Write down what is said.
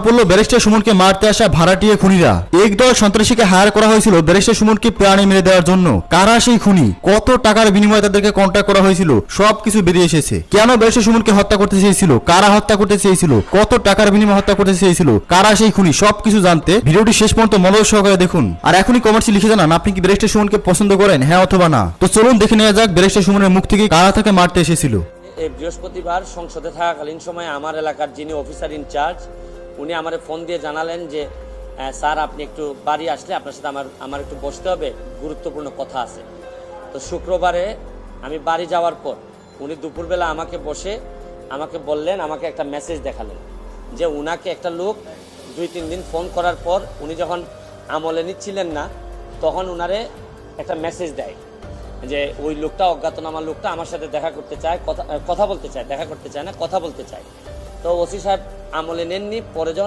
বলল ব্যারিস্টার সুমনকে মারতে আসা ভাড়াটিয়া খুনিরা। একদল সন্ত্রাসীকে হায়ার করা হয়েছিল ব্যারিস্টার সুমনকে প্রাণে মেরে দেওয়ার জন্য। কারা সেই খুনি, কত টাকার বিনিময়ে তাদেরকে কন্ট্যাক্ট করা হয়েছিল, সবকিছু বেরিয়ে এসেছে। কেন ব্যারিস্টার সুমনকে হত্যা করতে চেয়েছিল, কারা হত্যা করতে চেয়েছিল, কত টাকার বিনিময়ে হত্যা করতে চেয়েছিল, কারা সেই খুনি, সবকিছু জানতে ভিডিওটি শেষ পর্যন্ত মনোযোগ সহকারে দেখুন। আর এখনই কমেন্টে লিখে জানান আপনি কি ব্যারিস্টার সুমনকে পছন্দ করেন, হ্যাঁ অথবা না। তো চলুন দেখে নেওয়া যাক ব্যারিস্টার সুমনের মুখ থেকে কারা তাকে মারতে এসেছিল। এই বৃহস্পতিবার সংসদে থাকাকালীন সময়ে আমার এলাকার যিনি অফিসার ইনচার্জ উনি আমারে ফোন দিয়ে জানালেন যে স্যার আপনি একটু বাড়ি আসলে আপনার সাথে আমার একটু বসতে হবে, গুরুত্বপূর্ণ কথা আছে। তো শুক্রবারে আমি বাড়ি যাওয়ার পর উনি দুপুরবেলা আমাকে বললেন, আমাকে একটা মেসেজ দেখালেন যে উনাকে একটা লোক 2-3 দিন ফোন করার পর উনি যখন আমলে নিচ্ছিলেন না তখন উনারে একটা মেসেজ দেয় যে ওই লোকটা, অজ্ঞাতনামা লোকটা আমার সাথে দেখা করতে চায়, কথা বলতে চায়, দেখা করতে চায় না, কথা বলতে চায়। তো ওসি সাহেব আমলে নেননি, পরে যখন